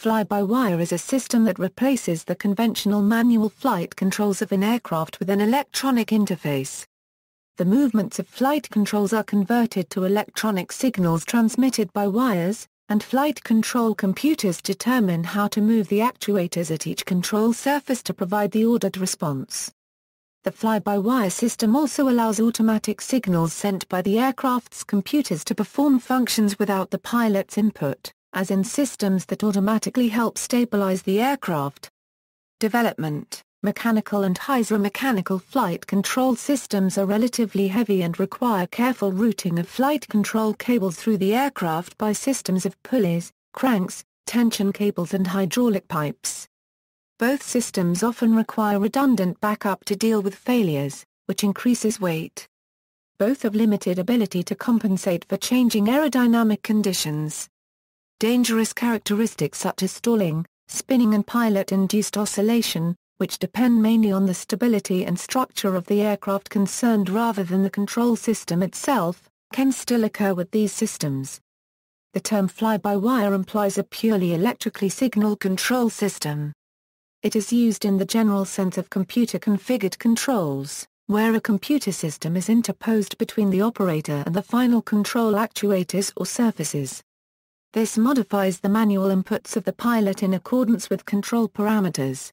Fly-by-wire is a system that replaces the conventional manual flight controls of an aircraft with an electronic interface. The movements of flight controls are converted to electronic signals transmitted by wires, and flight control computers determine how to move the actuators at each control surface to provide the ordered response. The fly-by-wire system also allows automatic signals sent by the aircraft's computers to perform functions without the pilot's input, as in systems that automatically help stabilize the aircraft. Development. Mechanical and hydromechanical flight control systems are relatively heavy and require careful routing of flight control cables through the aircraft by systems of pulleys, cranks, tension cables and hydraulic pipes. Both systems often require redundant backup to deal with failures, which increases weight. Both have limited ability to compensate for changing aerodynamic conditions. Dangerous characteristics such as stalling, spinning and pilot-induced oscillation, which depend mainly on the stability and structure of the aircraft concerned rather than the control system itself, can still occur with these systems. The term fly-by-wire implies a purely electrically signal control system. It is used in the general sense of computer-configured controls, where a computer system is interposed between the operator and the final control actuators or surfaces. This modifies the manual inputs of the pilot in accordance with control parameters.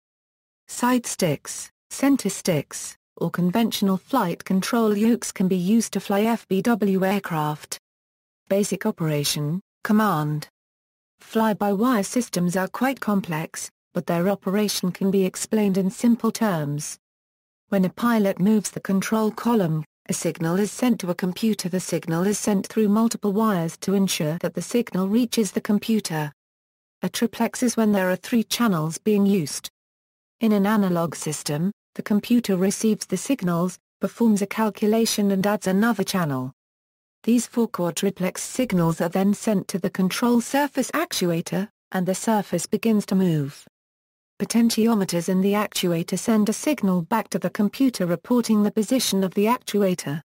Side sticks, center sticks, or conventional flight control yokes can be used to fly FBW aircraft. Basic operation, command. Fly-by-wire systems are quite complex, but their operation can be explained in simple terms. When a pilot moves the control column, a signal is sent to a computer. The signal is sent through multiple wires to ensure that the signal reaches the computer. A triplex is when there are 3 channels being used. In an analog system, the computer receives the signals, performs a calculation and adds another channel. These 4 quadriplex signals are then sent to the control surface actuator, and the surface begins to move. Potentiometers in the actuator send a signal back to the computer reporting the position of the actuator.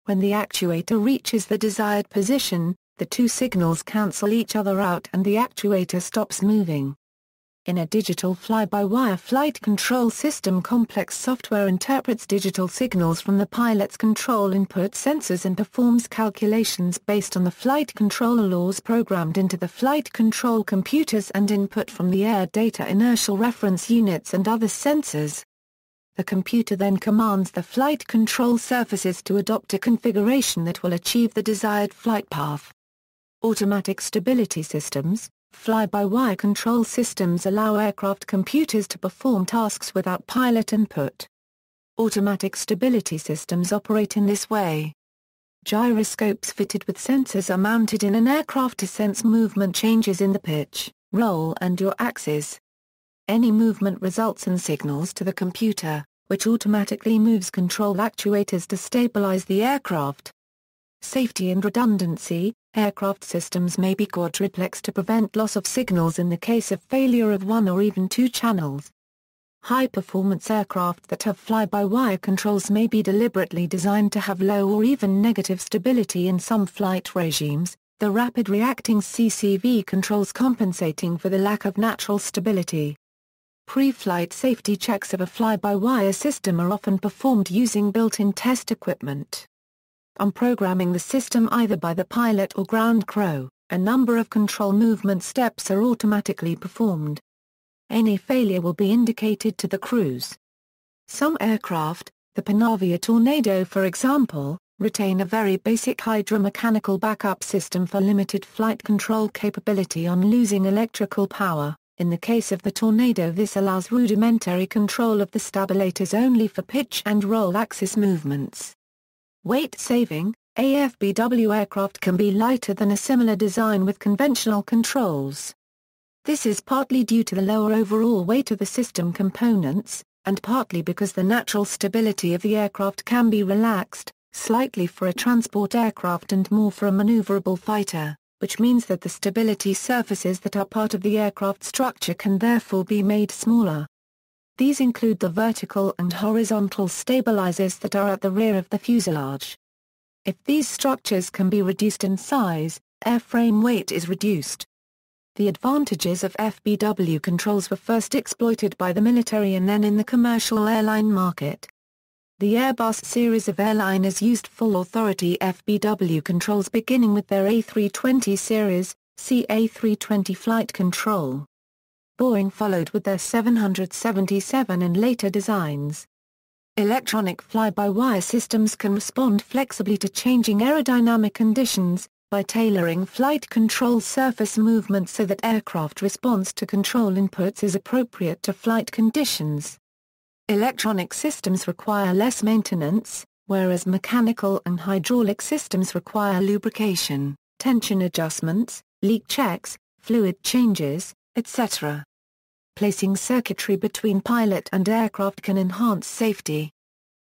When the actuator reaches the desired position, the 2 signals cancel each other out and the actuator stops moving. In a digital fly-by-wire flight control system, complex software interprets digital signals from the pilot's control input sensors and performs calculations based on the flight control laws programmed into the flight control computers and input from the air data inertial reference units and other sensors. The computer then commands the flight control surfaces to adopt a configuration that will achieve the desired flight path. Automatic stability systems. Fly-by-wire control systems allow aircraft computers to perform tasks without pilot input. Automatic stability systems operate in this way. Gyroscopes fitted with sensors are mounted in an aircraft to sense movement changes in the pitch, roll and yaw axes. Any movement results in signals to the computer, which automatically moves control actuators to stabilize the aircraft. Safety and redundancy. Aircraft systems may be quadriplex to prevent loss of signals in the case of failure of 1 or even 2 channels. High-performance aircraft that have fly-by-wire controls may be deliberately designed to have low or even negative stability in some flight regimes, the rapid reacting CCV controls compensating for the lack of natural stability. Pre-flight safety checks of a fly-by-wire system are often performed using built-in test equipment. On programming the system either by the pilot or ground crew, a number of control movement steps are automatically performed. Any failure will be indicated to the crews. Some aircraft, the Panavia Tornado for example, retain a very basic hydromechanical backup system for limited flight control capability on losing electrical power. In the case of the Tornado, this allows rudimentary control of the stabilators only for pitch and roll axis movements. Weight saving. AFBW aircraft can be lighter than a similar design with conventional controls. This is partly due to the lower overall weight of the system components, and partly because the natural stability of the aircraft can be relaxed, slightly for a transport aircraft and more for a maneuverable fighter, which means that the stability surfaces that are part of the aircraft structure can therefore be made smaller. These include the vertical and horizontal stabilizers that are at the rear of the fuselage. If these structures can be reduced in size, airframe weight is reduced. The advantages of FBW controls were first exploited by the military and then in the commercial airline market. The Airbus series of airliners used full authority FBW controls beginning with their A320 series, see A320 flight control. Boeing followed with their 777 and later designs. Electronic fly-by-wire systems can respond flexibly to changing aerodynamic conditions, by tailoring flight control surface movement so that aircraft response to control inputs is appropriate to flight conditions. Electronic systems require less maintenance, whereas mechanical and hydraulic systems require lubrication, tension adjustments, leak checks, fluid changes, etc. Placing circuitry between pilot and aircraft can enhance safety.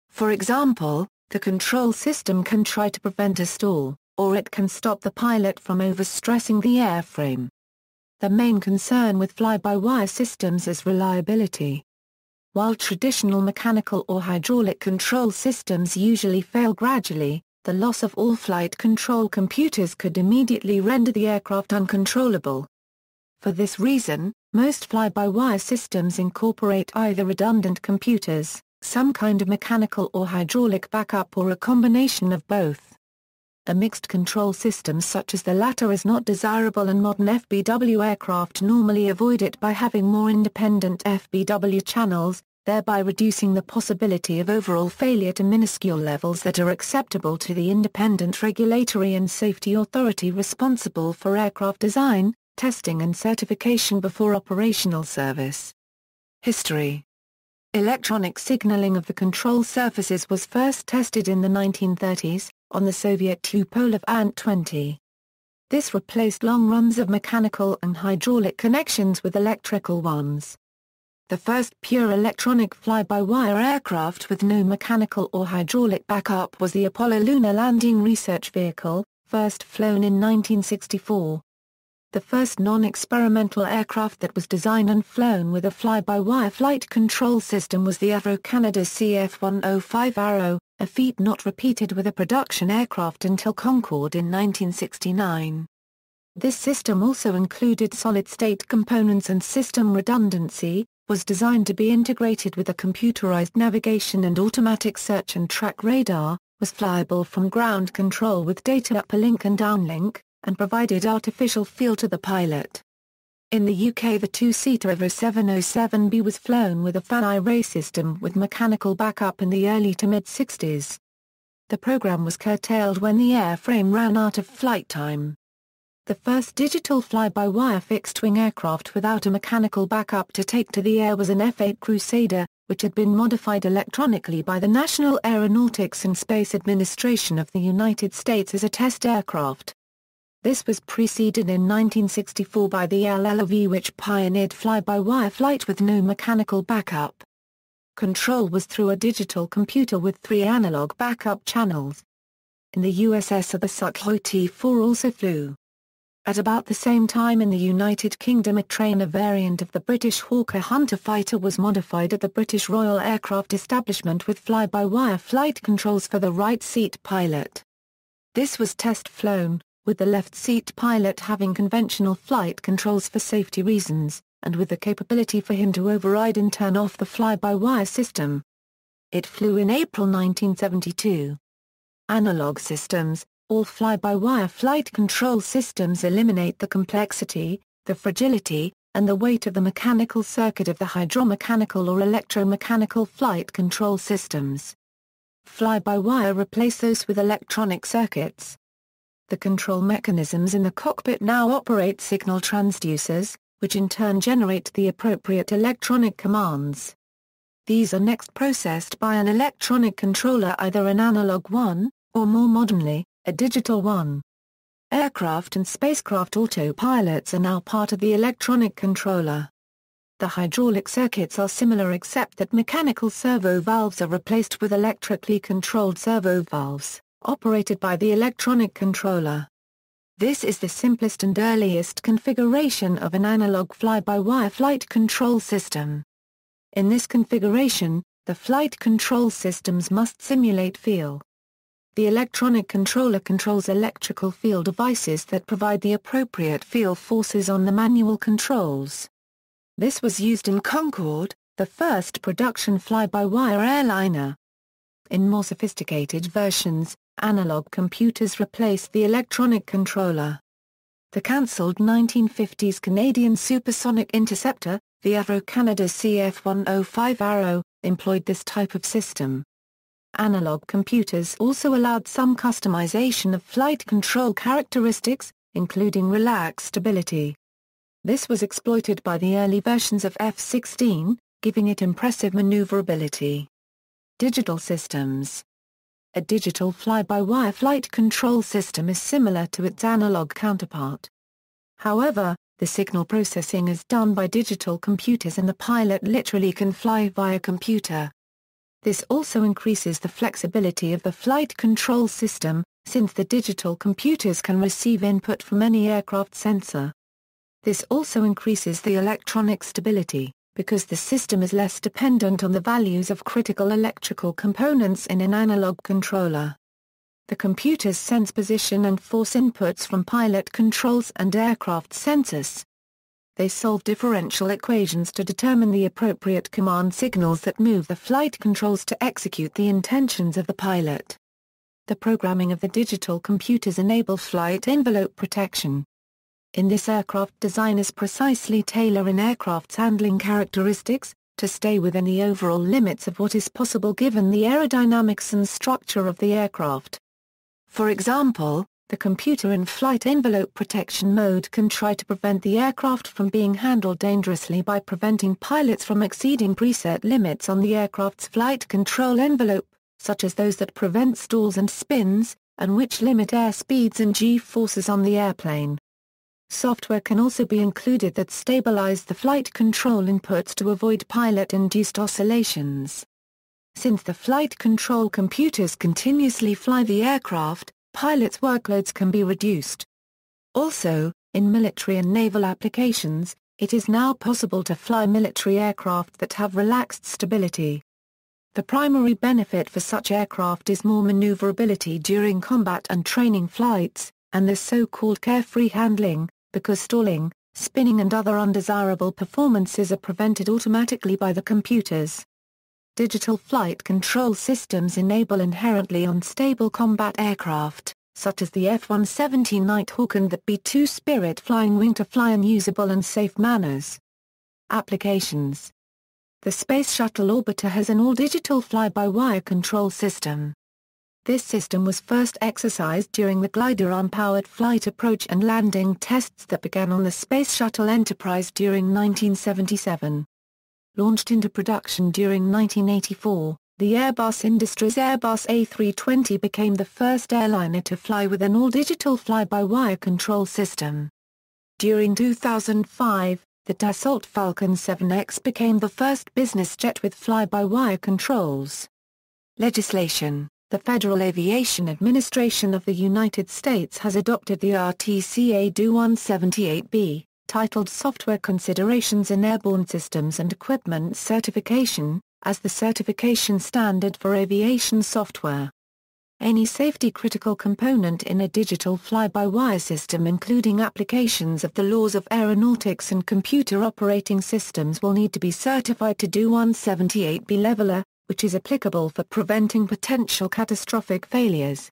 For example, the control system can try to prevent a stall, or it can stop the pilot from overstressing the airframe. The main concern with fly-by-wire systems is reliability. While traditional mechanical or hydraulic control systems usually fail gradually, the loss of all flight control computers could immediately render the aircraft uncontrollable. For this reason, most fly-by-wire systems incorporate either redundant computers, some kind of mechanical or hydraulic backup, or a combination of both. A mixed control system such as the latter is not desirable, and modern FBW aircraft normally avoid it by having more independent FBW channels, thereby reducing the possibility of overall failure to minuscule levels that are acceptable to the independent regulatory and safety authority responsible for aircraft design, testing and certification before operational service. History. Electronic signaling of the control surfaces was first tested in the 1930s, on the Soviet Tupolev Ant-20. This replaced long runs of mechanical and hydraulic connections with electrical ones. The first pure electronic fly-by-wire aircraft with no mechanical or hydraulic backup was the Apollo Lunar Landing Research Vehicle, first flown in 1964. The first non-experimental aircraft that was designed and flown with a fly-by-wire flight control system was the Avro Canada CF-105 Arrow, a feat not repeated with a production aircraft until Concorde in 1969. This system also included solid-state components and system redundancy, was designed to be integrated with a computerized navigation and automatic search and track radar, was flyable from ground control with data uplink and downlink, and provided artificial feel to the pilot. In the UK, the two-seater Avro 707B was flown with a fan array system with mechanical backup in the early to mid-60s. The program was curtailed when the airframe ran out of flight time. The first digital fly-by-wire fixed-wing aircraft without a mechanical backup to take to the air was an F-8 Crusader, which had been modified electronically by the National Aeronautics and Space Administration of the United States as a test aircraft. This was preceded in 1964 by the LLV, which pioneered fly-by-wire flight with no mechanical backup. Control was through a digital computer with 3 analog backup channels. In the USSR, the Sukhoi T-4 also flew. At about the same time in the United Kingdom, a trainer variant of the British Hawker Hunter fighter was modified at the British Royal Aircraft Establishment with fly-by-wire flight controls for the right seat pilot. This was test flown, with the left seat pilot having conventional flight controls for safety reasons, and with the capability for him to override and turn off the fly-by-wire system. It flew in April 1972. Analog systems. All fly-by-wire flight control systems eliminate the complexity, the fragility, and the weight of the mechanical circuit of the hydromechanical or electromechanical flight control systems. Fly-by-wire replace those with electronic circuits. The control mechanisms in the cockpit now operate signal transducers, which in turn generate the appropriate electronic commands. These are next processed by an electronic controller, either an analog one, or more modernly, a digital one. Aircraft and spacecraft autopilots are now part of the electronic controller. The hydraulic circuits are similar except that mechanical servo valves are replaced with electrically controlled servo valves, operated by the electronic controller. This is the simplest and earliest configuration of an analog fly-by-wire flight control system. In this configuration, the flight control systems must simulate feel. The electronic controller controls electrical field devices that provide the appropriate field forces on the manual controls. This was used in Concorde, the first production fly-by-wire airliner. In more sophisticated versions, analog computers replaced the electronic controller. The cancelled 1950s Canadian supersonic interceptor, the Avro Canada CF-105 Arrow, employed this type of system. Analog computers also allowed some customization of flight control characteristics, including relaxed stability. This was exploited by the early versions of F-16, giving it impressive maneuverability. Digital systems. A digital fly-by-wire flight control system is similar to its analog counterpart. However, the signal processing is done by digital computers and the pilot literally can fly via computer. This also increases the flexibility of the flight control system, since the digital computers can receive input from any aircraft sensor. This also increases the electronic stability, because the system is less dependent on the values of critical electrical components in an analog controller. The computers sense position and force inputs from pilot controls and aircraft sensors. They solve differential equations to determine the appropriate command signals that move the flight controls to execute the intentions of the pilot. The programming of the digital computers enable flight envelope protection. In this, aircraft designers precisely tailor an aircraft's handling characteristics, to stay within the overall limits of what is possible given the aerodynamics and structure of the aircraft. For example, the computer in flight envelope protection mode can try to prevent the aircraft from being handled dangerously by preventing pilots from exceeding preset limits on the aircraft's flight control envelope, such as those that prevent stalls and spins, and which limit air speeds and G-forces on the airplane. Software can also be included that stabilize the flight control inputs to avoid pilot-induced oscillations. Since the flight control computers continuously fly the aircraft, pilots' workloads can be reduced. Also, in military and naval applications, it is now possible to fly military aircraft that have relaxed stability. The primary benefit for such aircraft is more maneuverability during combat and training flights, and the so-called carefree handling, because stalling, spinning and other undesirable performances are prevented automatically by the computers. Digital flight control systems enable inherently unstable combat aircraft, such as the F-117 Nighthawk and the B-2 Spirit flying wing to fly in usable and safe manners. Applications. The Space Shuttle Orbiter has an all-digital fly-by-wire control system. This system was first exercised during the glider arm-powered flight approach and landing tests that began on the Space Shuttle Enterprise during 1977. Launched into production during 1984, the Airbus Industries Airbus A320 became the first airliner to fly with an all-digital fly-by-wire control system. During 2005, the Dassault Falcon 7X became the first business jet with fly-by-wire controls. Legislation. The Federal Aviation Administration of the United States has adopted the RTCA DO 178B, titled Software Considerations in Airborne Systems and Equipment Certification, as the certification standard for aviation software. Any safety-critical component in a digital fly-by-wire system, including applications of the laws of aeronautics and computer operating systems, will need to be certified to DO 178B Leveler, which is applicable for preventing potential catastrophic failures.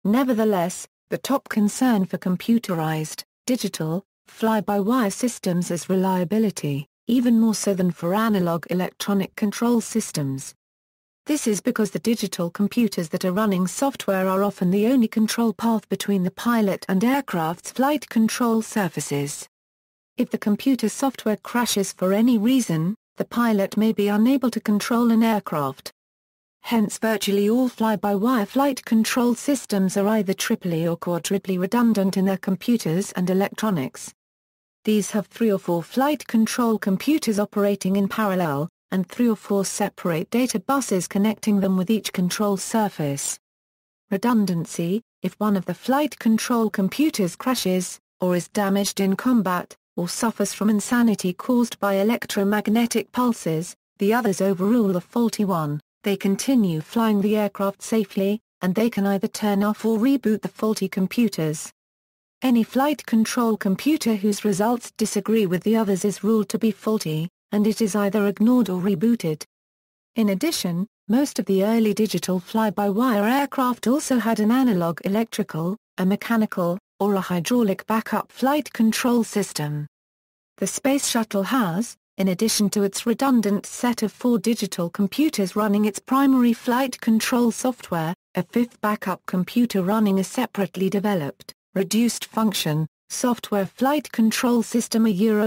Nevertheless, the top concern for computerized, digital, fly-by-wire systems is reliability, even more so than for analog electronic control systems. This is because the digital computers that are running software are often the only control path between the pilot and aircraft's flight control surfaces. If the computer software crashes for any reason, the pilot may be unable to control an aircraft. Hence virtually all fly-by-wire flight control systems are either triply or quadruply redundant in their computers and electronics. These have 3 or 4 flight control computers operating in parallel, and 3 or 4 separate data buses connecting them with each control surface. Redundancy: if one of the flight control computers crashes, or is damaged in combat, or suffers from insanity caused by electromagnetic pulses, the others overrule the faulty one. They continue flying the aircraft safely, and they can either turn off or reboot the faulty computers. Any flight control computer whose results disagree with the others is ruled to be faulty, and it is either ignored or rebooted. In addition, most of the early digital fly-by-wire aircraft also had an analog electrical, a mechanical, or a hydraulic backup flight control system. The Space Shuttle has, in addition to its redundant set of 4 digital computers running its primary flight control software, a 5th backup computer running a separately developed, reduced function, software flight control system,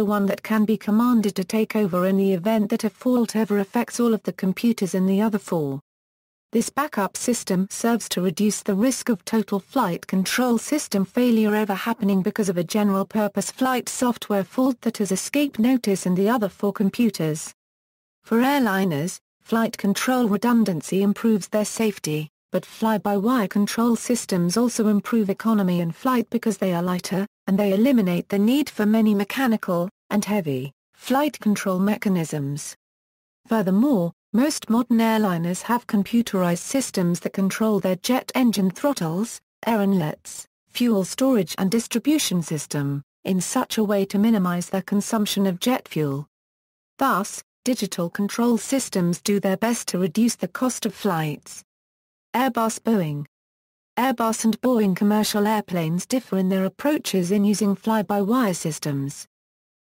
one that can be commanded to take over in the event that a fault ever affects all of the computers in the other 4. This backup system serves to reduce the risk of total flight control system failure ever happening because of a general-purpose flight software fault that has escape notice in the other 4 computers. For airliners, flight control redundancy improves their safety, but fly-by-wire control systems also improve economy in flight because they are lighter, and they eliminate the need for many mechanical, and heavy, flight control mechanisms. Furthermore, most modern airliners have computerized systems that control their jet engine throttles, air inlets, fuel storage and distribution system, in such a way to minimize their consumption of jet fuel. Thus, digital control systems do their best to reduce the cost of flights. Airbus-Boeing. Airbus and Boeing commercial airplanes differ in their approaches in using fly-by-wire systems.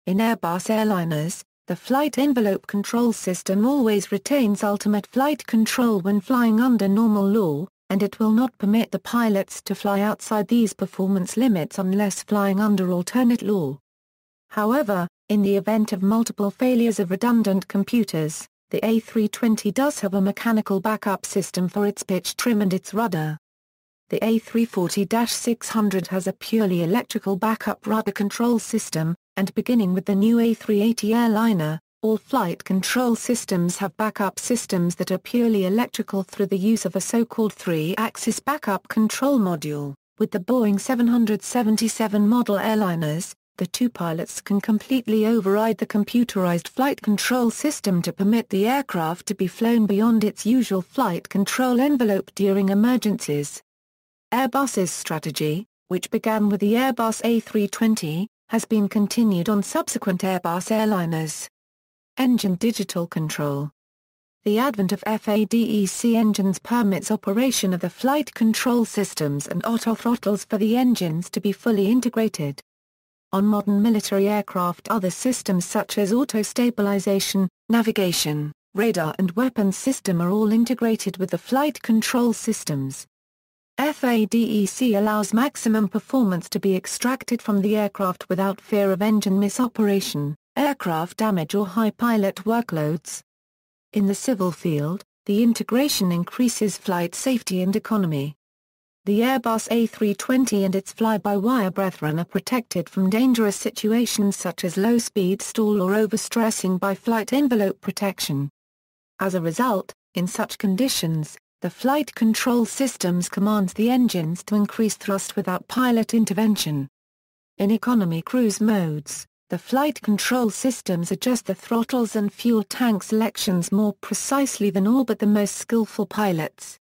In Airbus airliners, the flight envelope control system always retains ultimate flight control when flying under normal law, and it will not permit the pilots to fly outside these performance limits unless flying under alternate law. However, in the event of multiple failures of redundant computers, the A320 does have a mechanical backup system for its pitch trim and its rudder. The A340-600 has a purely electrical backup rudder control system, and beginning with the new A380 airliner, all flight control systems have backup systems that are purely electrical through the use of a so-called 3-axis backup control module. With the Boeing 777 model airliners, the 2 pilots can completely override the computerized flight control system to permit the aircraft to be flown beyond its usual flight control envelope during emergencies. Airbus's strategy, which began with the Airbus A320, has been continued on subsequent Airbus airliners. Engine digital control. The advent of FADEC engines permits operation of the flight control systems and auto throttles for the engines to be fully integrated. On modern military aircraft, other systems such as auto-stabilization, navigation, radar and weapons system are all integrated with the flight control systems. FADEC allows maximum performance to be extracted from the aircraft without fear of engine misoperation, aircraft damage or high pilot workloads. In the civil field, the integration increases flight safety and economy. The Airbus A320 and its fly-by-wire brethren are protected from dangerous situations such as low-speed stall or overstressing by flight envelope protection. As a result, in such conditions, the flight control systems commands the engines to increase thrust without pilot intervention. In economy cruise modes, the flight control systems adjust the throttles and fuel tank selections more precisely than all but the most skillful pilots.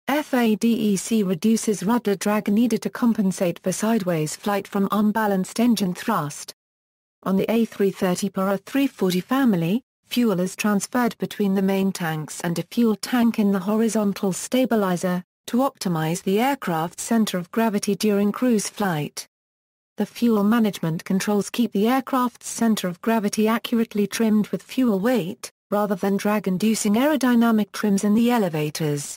FADEC reduces rudder drag needed to compensate for sideways flight from unbalanced engine thrust. On the A330 per A340 family, fuel is transferred between the main tanks and a fuel tank in the horizontal stabilizer, to optimize the aircraft's center of gravity during cruise flight. The fuel management controls keep the aircraft's center of gravity accurately trimmed with fuel weight, rather than drag-inducing aerodynamic trims in the elevators.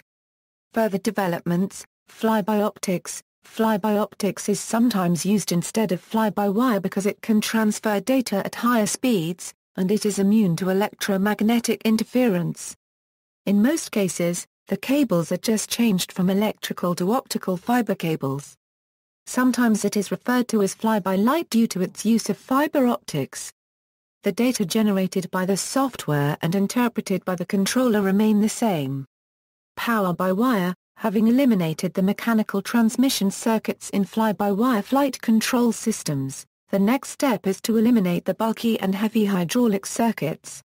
Further developments, fly-by-optics. Fly-by-optics is sometimes used instead of fly-by-wire because it can transfer data at higher speeds, and it is immune to electromagnetic interference. In most cases, the cables are just changed from electrical to optical fiber cables. Sometimes it is referred to as fly-by-light due to its use of fiber optics. The data generated by the software and interpreted by the controller remain the same. Power-by-wire, having eliminated the mechanical transmission circuits in fly-by-wire flight control systems, the next step is to eliminate the bulky and heavy hydraulic circuits.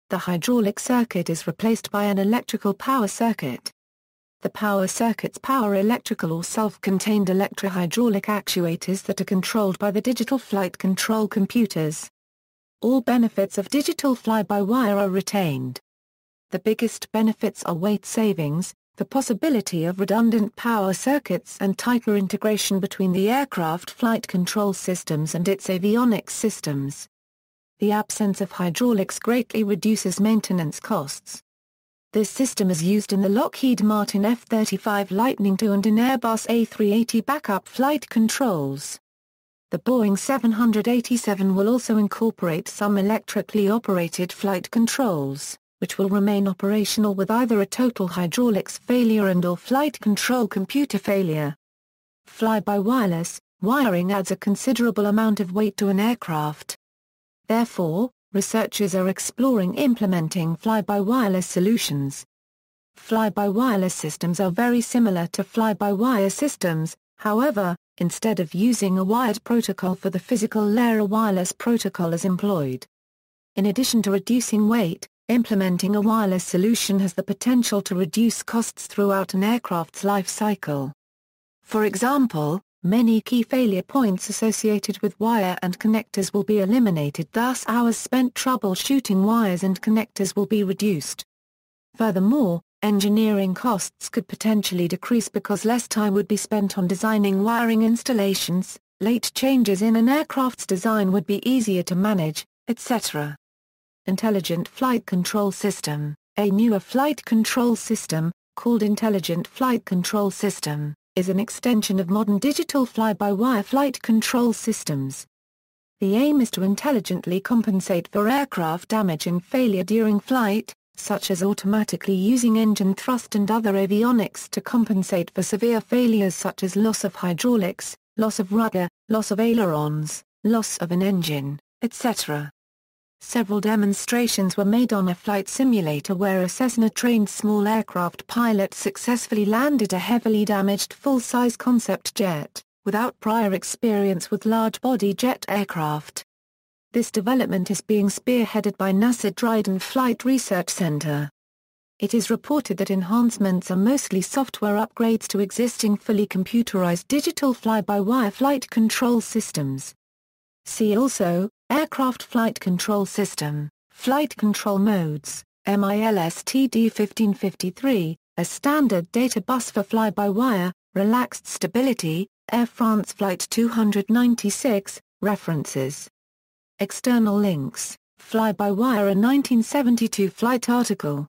The hydraulic circuit is replaced by an electrical power circuit. The power circuits power electrical or self-contained electrohydraulic actuators that are controlled by the digital flight control computers. All benefits of digital fly-by-wire are retained. The biggest benefits are weight savings, the possibility of redundant power circuits and tighter integration between the aircraft flight control systems and its avionics systems. The absence of hydraulics greatly reduces maintenance costs. This system is used in the Lockheed Martin F-35 Lightning II and in Airbus A380 backup flight controls. The Boeing 787 will also incorporate some electrically operated flight controls, which will remain operational with either a total hydraulics failure and/or flight control computer failure. Fly-by-wireless, wiring adds a considerable amount of weight to an aircraft. Therefore, researchers are exploring implementing fly-by-wireless solutions. Fly-by-wireless systems are very similar to fly-by-wire systems, however, instead of using a wired protocol for the physical layer, a wireless protocol is employed. In addition to reducing weight, implementing a wireless solution has the potential to reduce costs throughout an aircraft's life cycle. For example, many key failure points associated with wire and connectors will be eliminated, thus hours spent troubleshooting wires and connectors will be reduced. Furthermore, engineering costs could potentially decrease because less time would be spent on designing wiring installations, late changes in an aircraft's design would be easier to manage, etc. Intelligent Flight Control System. A newer flight control system, called Intelligent Flight Control System, is an extension of modern digital fly-by-wire flight control systems. The aim is to intelligently compensate for aircraft damage and failure during flight, such as automatically using engine thrust and other avionics to compensate for severe failures such as loss of hydraulics, loss of rudder, loss of ailerons, loss of an engine, etc. Several demonstrations were made on a flight simulator where a Cessna-trained small aircraft pilot successfully landed a heavily damaged full-size concept jet, without prior experience with large-body jet aircraft. This development is being spearheaded by NASA Dryden Flight Research Center. It is reported that enhancements are mostly software upgrades to existing fully computerized digital fly-by-wire flight control systems. See also, Aircraft Flight Control System, Flight Control Modes, MILSTD 1553, a standard data bus for fly-by-wire, relaxed stability, Air France Flight 296, references. External links, Fly-by-wire, a 1972 flight article.